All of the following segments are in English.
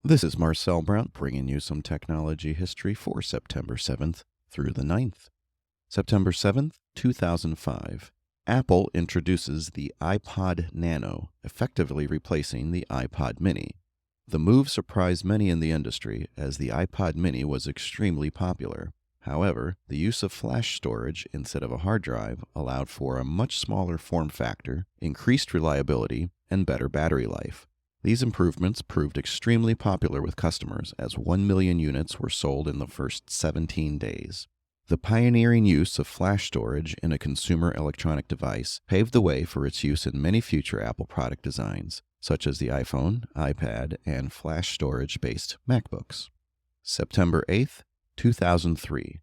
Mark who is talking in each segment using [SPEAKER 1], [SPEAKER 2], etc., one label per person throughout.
[SPEAKER 1] This is Marcel Brown bringing you some technology history for September 7th through the 9th. September 7th, 2005. Apple introduces the iPod Nano, effectively replacing the iPod mini. The move surprised many in the industry as the iPod mini was extremely popular. However, the use of flash storage instead of a hard drive allowed for a much smaller form factor, increased reliability, and better battery life. These improvements proved extremely popular with customers as 1 million units were sold in the first 17 days. The pioneering use of flash storage in a consumer electronic device paved the way for its use in many future Apple product designs, such as the iPhone, iPad, and flash storage-based MacBooks. September 8th, 2003.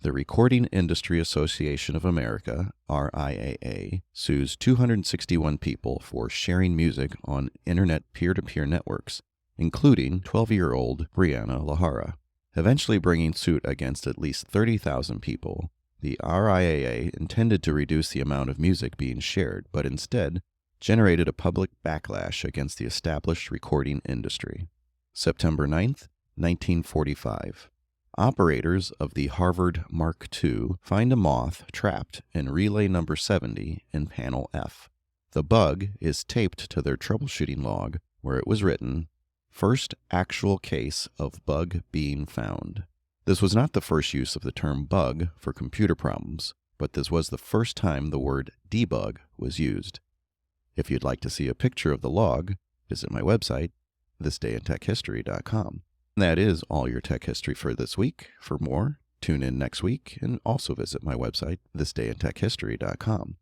[SPEAKER 1] The Recording Industry Association of America, RIAA, sues 261 people for sharing music on internet peer-to-peer networks, including 12-year-old Brianna LaHara. Eventually bringing suit against at least 30,000 people, the RIAA intended to reduce the amount of music being shared, but instead generated a public backlash against the established recording industry. September 9th, 1945. Operators of the Harvard Mark II find a moth trapped in relay number 70 in panel F. The bug is taped to their troubleshooting log, where it was written, "First actual case of bug being found." This was not the first use of the term bug for computer problems, but this was the first time the word debug was used. If you'd like to see a picture of the log, visit my website, thisdayintechhistory.com. That is all your tech history for this week. For more, tune in next week and also visit my website, thisdayintechhistory.com.